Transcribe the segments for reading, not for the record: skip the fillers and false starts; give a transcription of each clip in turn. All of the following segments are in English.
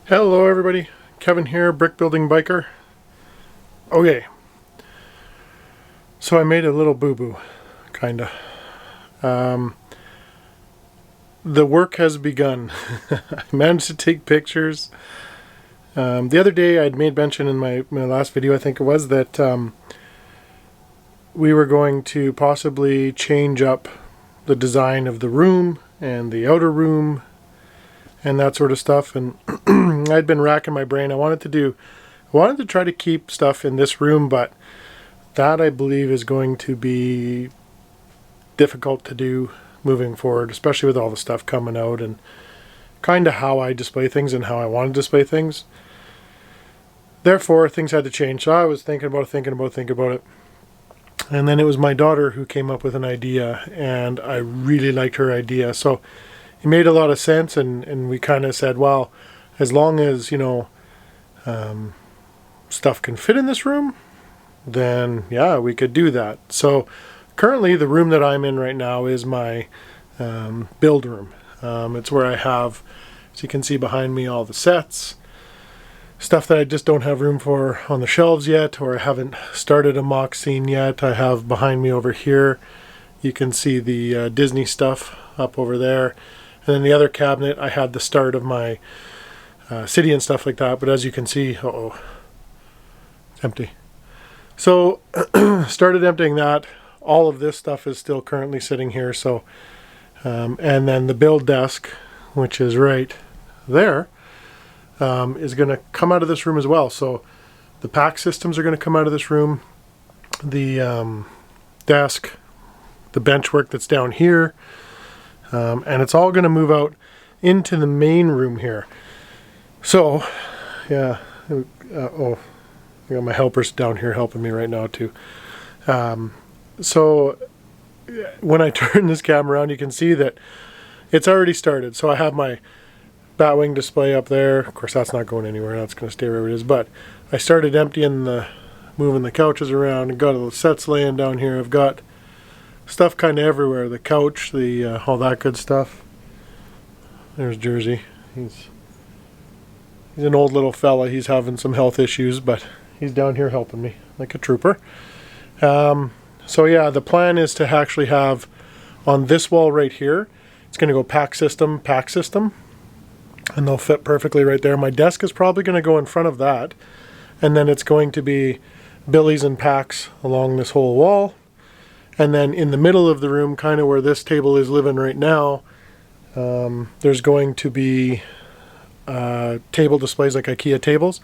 Hello everybody, Kevin here, brick building biker. Okay, so I made a little boo-boo, kinda. The work has begun. I managed to take pictures. The other day I'd made mention in my last video, I think it was, that we were going to possibly change up the design of the room and the outer room and that sort of stuff, and I'd been racking my brain. I wanted to try to keep stuff in this room, but that I believe is going to be difficult to do moving forward, especially with all the stuff coming out and kind of how I display things and how I want to display things. Therefore, things had to change. So I was thinking about it. And then it was my daughter who came up with an idea, and I really liked her idea. So it made a lot of sense, and we kind of said, well, as long as, stuff can fit in this room, then yeah, we could do that. So currently the room that I'm in right now is my build room. It's where I have, as you can see behind me, all the sets, stuff that I just don't have room for on the shelves yet, or I haven't started a mock scene yet. I have behind me over here, you can see the Disney stuff up over there. And then the other cabinet, I had the start of my city and stuff like that. But as you can see, it's empty. So started emptying that. All of this stuff is still currently sitting here. So, and then the build desk, which is right there, is going to come out of this room as well. So the pack systems are going to come out of this room. The desk, the bench work that's down here, and it's all going to move out into the main room here. So, yeah. I got my helpers down here helping me right now too. So when I turn this camera around, you can see that it's already started. So I have my Batwing display up there. Of course, that's not going anywhere. That's going to stay where it is. But I started moving the couches around, and got the sets laying down here. I've got stuff kind of everywhere. The couch, all that good stuff. There's Jersey. He's an old little fella. He's having some health issues, but he's down here helping me like a trooper. So yeah, the plan is to actually have on this wall right here, it's going to go pack system, and they'll fit perfectly right there. My desk is probably going to go in front of that, and then it's going to be billies and packs along this whole wall. And then in the middle of the room, kind of where this table is living right now, there's going to be table displays like IKEA tables,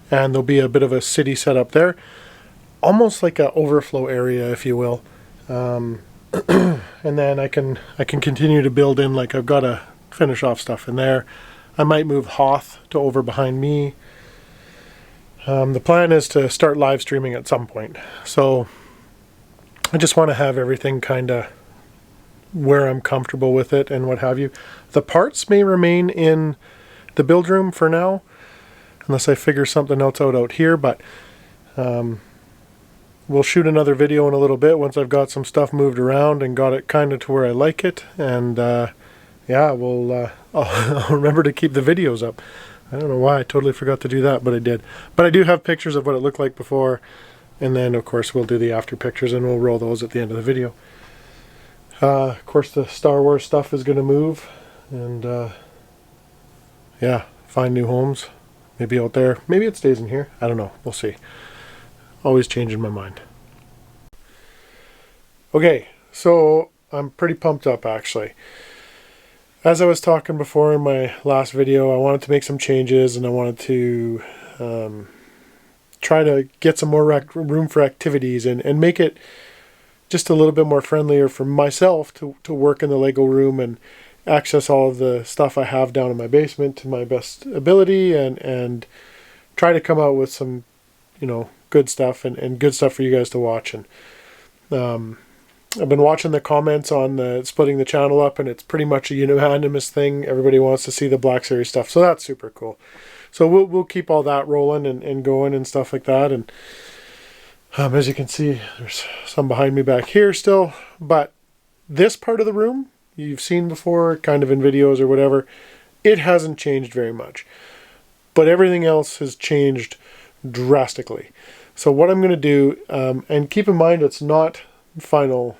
and there'll be a bit of a city set up there, almost like an overflow area, if you will. And then I can continue to build in, like I've got to finish off stuff in there. I might move Hoth to over behind me. The plan is to start live streaming at some point. So I just want to have everything kind of where I'm comfortable with it and what have you. The parts may remain in the build room for now, unless I figure something else out here, but we'll shoot another video in a little bit once I've got some stuff moved around and got it kind of to where I like it. And yeah, I'll remember to keep the videos up. I don't know why I totally forgot to do that, but I did. But I do have pictures of what it looked like before. And then, of course, we'll do the after pictures, and we'll roll those at the end of the video. Of course, the Star Wars stuff is going to move. And, yeah, find new homes. Maybe out there. Maybe it stays in here. I don't know. We'll see. Always changing my mind. Okay, so I'm pretty pumped up, actually. As I was talking before in my last video, I wanted to make some changes, and I wanted to try to get some more room for activities and make it just a little bit more friendlier for myself to work in the Lego room and access all of the stuff I have down in my basement to my best ability, and try to come out with some, good stuff and good stuff for you guys to watch. And I've been watching the comments on the splitting the channel up, and it's pretty much a unanimous thing. Everybody wants to see the Black Series stuff, so that's super cool. So we'll keep all that rolling and going and stuff like that. And as you can see, there's some behind me back here still. But this part of the room, you've seen before, kind of in videos or whatever, it hasn't changed very much. but everything else has changed drastically. So what I'm going to do, and keep in mind it's not final,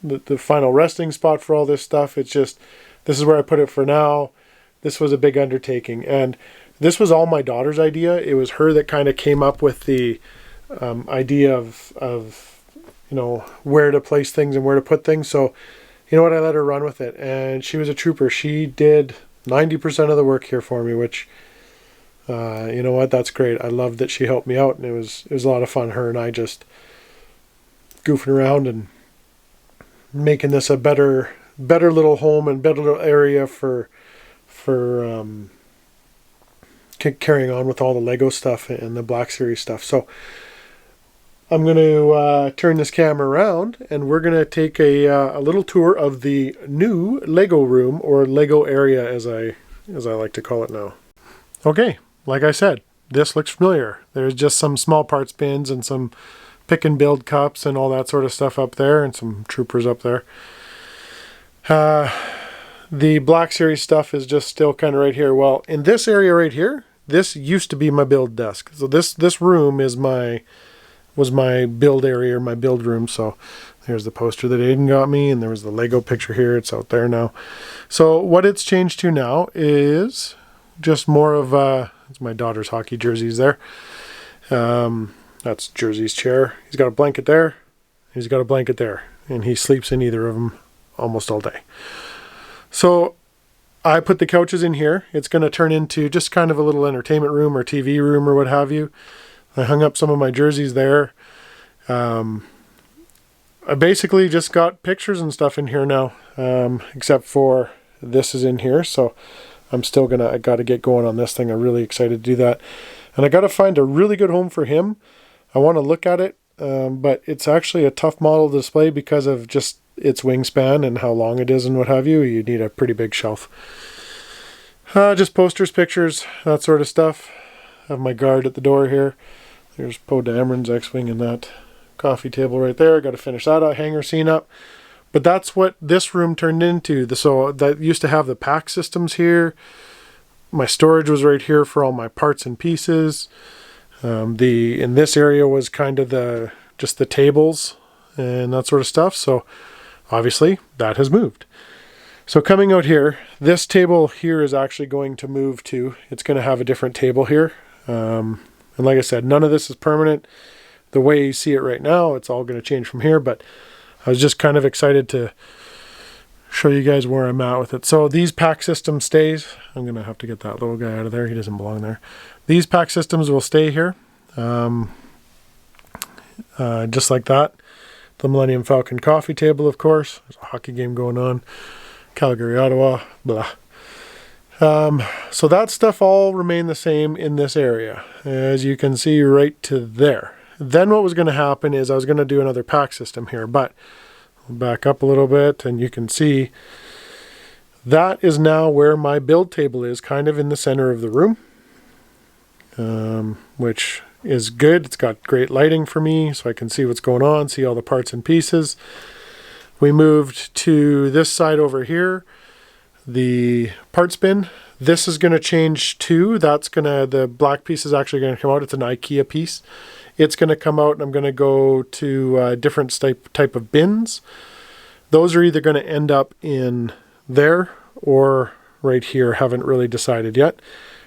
the final resting spot for all this stuff. It's just, this is where I put it for now. This was a big undertaking, and this was all my daughter's idea. It was her that kind of came up with the idea of you know, where to place things and where to put things. So you know what, I let her run with it, and she was a trooper. She did 90% of the work here for me, which you know what, that's great. I loved that she helped me out, and it was a lot of fun. Her and I just goofing around and making this a better little home and better little area for carrying on with all the Lego stuff and the Black Series stuff. So I'm going to turn this camera around, and we're going to take a little tour of the new Lego room, or Lego area as I like to call it now. Okay, like I said, this looks familiar. There's just some small parts bins and some pick and build cups and all that sort of stuff up there, and some troopers up there. The Black Series stuff is just still kind of right here. Well, in this area right here, this used to be my build desk. So this room was my build area, or my build room. So there's the poster that Aiden got me, and there was the Lego picture here. It's out there now. So what it's changed to now is just more of it's my daughter's hockey jerseys there. That's Jersey's chair. He's got a blanket there. He's got a blanket there, and he sleeps in either of them almost all day. So I put the couches in here. It's going to turn into just kind of a little entertainment room or TV room or what have you. I hung up some of my jerseys there. I basically just got pictures and stuff in here now, except for this is in here. So I'm still I got to get going on this thing. I'm really excited to do that. And I got to find a really good home for him. I want to look at it, but it's actually a tough model to display because of just its wingspan and how long it is and what have you. You need a pretty big shelf. Just posters, pictures, that sort of stuff. I have my guard at the door here. There's Poe Dameron's X-Wing and that coffee table right there. Got to finish that hanger scene up. But that's what this room turned into. So that used to have the pack systems here. My storage was right here for all my parts and pieces. In this area was kind of just the tables and that sort of stuff. So obviously that has moved. So coming out here, this table here is actually going to move to, it's going to have a different table here. And like I said, none of this is permanent. The way you see it right now, it's all going to change from here, but I was just kind of excited to show you guys where I'm at with it. So these pack system stays. I'm going to have to get that little guy out of there. He doesn't belong there. These pack systems will stay here. Just like that. The Millennium Falcon coffee table, of course. There's a hockey game going on. Calgary, Ottawa, blah. So that stuff all remained the same in this area, as you can see right to there. Then what was going to happen is I was going to do another pack system here, but I'll back up a little bit and you can see that is now where my build table is, kind of in the center of the room, which is good. It's got great lighting for me so I can see what's going on, see all the parts and pieces. We moved to this side over here, the parts bin. This is going to change too. The black piece is actually going to come out. It's an IKEA piece. It's going to come out, and I'm going to go to different type of bins. Those are either going to end up in there or right here. Haven't really decided yet.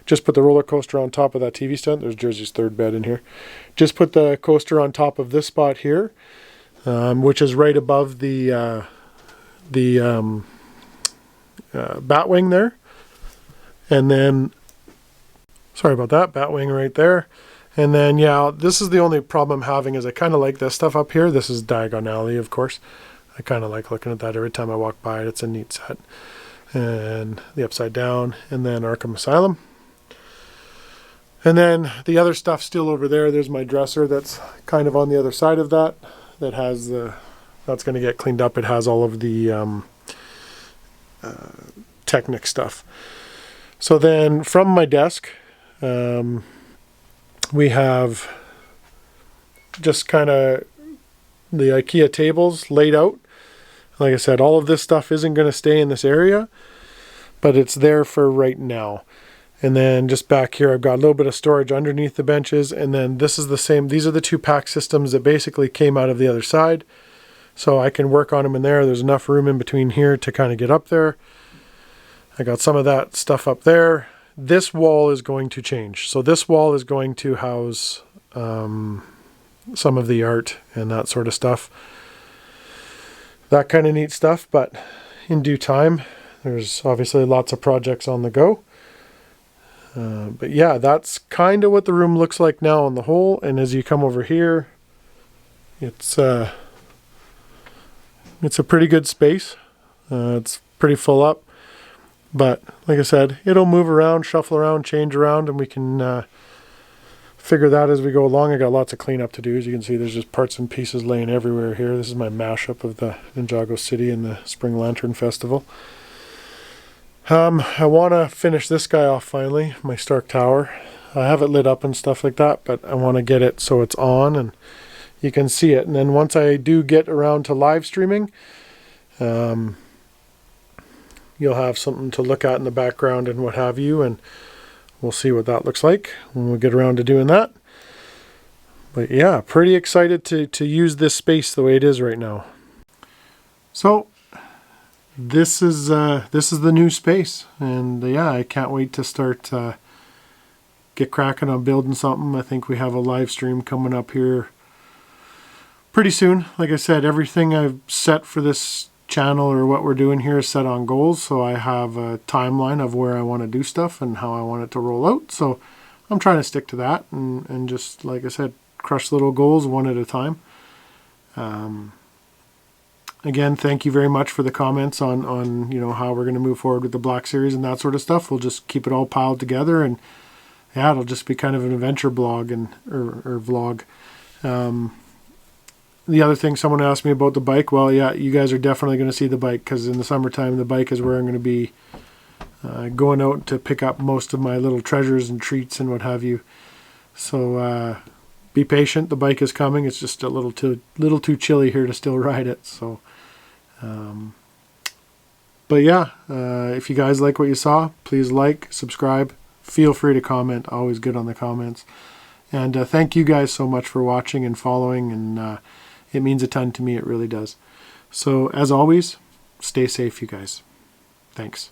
Just put the roller coaster on top of that TV stand. There's Jersey's third bed in here. Just put the coaster on top of this spot here, which is right above the Batwing there. And then, sorry about that, Batwing right there. And then, yeah, this is the only problem I'm having is I kind of like this stuff up here. This is Diagon Alley, of course. I kind of like looking at that every time I walk by it. It's a neat set. And the Upside Down, and then Arkham Asylum. And then the other stuff still over there. There's my dresser that's kind of on the other side of that. That's going to get cleaned up. It has all of the Technic stuff. So then from my desk, we have just kind of the IKEA tables laid out. Like I said, all of this stuff isn't going to stay in this area, but it's there for right now. And then just back here, I've got a little bit of storage underneath the benches. And then this is the same. These are the 2 pack systems that basically came out of the other side. So I can work on them in there. There's enough room in between here to kind of get up there. I got some of that stuff up there. This wall is going to change. So this wall is going to house some of the art and that sort of stuff. That kind of neat stuff, but in due time. There's obviously lots of projects on the go. But yeah, that's kind of what the room looks like now on the whole. And as you come over here, it's a pretty good space. It's pretty full up. But like I said, it'll move around, shuffle around, change around, and we can figure that as we go along. I got lots of cleanup to do. As you can see, there's just parts and pieces laying everywhere here. This is my mashup of the Ninjago City and the Spring Lantern Festival. I want to finish this guy off finally, my Stark Tower. I have it lit up and stuff like that, but I want to get it so it's on and you can see it. And then once I do get around to live streaming, you'll have something to look at in the background and what have you, and we'll see what that looks like when we get around to doing that. But yeah, pretty excited to use this space the way it is right now. So this is the new space, and yeah, I can't wait to start get cracking on building something. I think we have a live stream coming up here pretty soon. Like I said, everything I've set for this channel or what we're doing here is set on goals, so I have a timeline of where I want to do stuff and how I want it to roll out. So I'm trying to stick to that and just, like I said, crush little goals one at a time. Again, thank you very much for the comments on you know, how we're going to move forward with the Black Series and that sort of stuff. We'll just keep it all piled together, and yeah, it'll just be kind of an adventure blog and or vlog. The other thing someone asked me about the bike, well, yeah, you guys are definitely going to see the bike, because in the summertime the bike is where I'm going to be going out to pick up most of my little treasures and treats and what have you. So be patient, the bike is coming. It's just a little too chilly here to still ride it. So but yeah, if you guys like what you saw, please like, subscribe, feel free to comment. Always good on the comments. And thank you guys so much for watching and following, and it means a ton to me, it really does. So as always, stay safe, you guys. Thanks.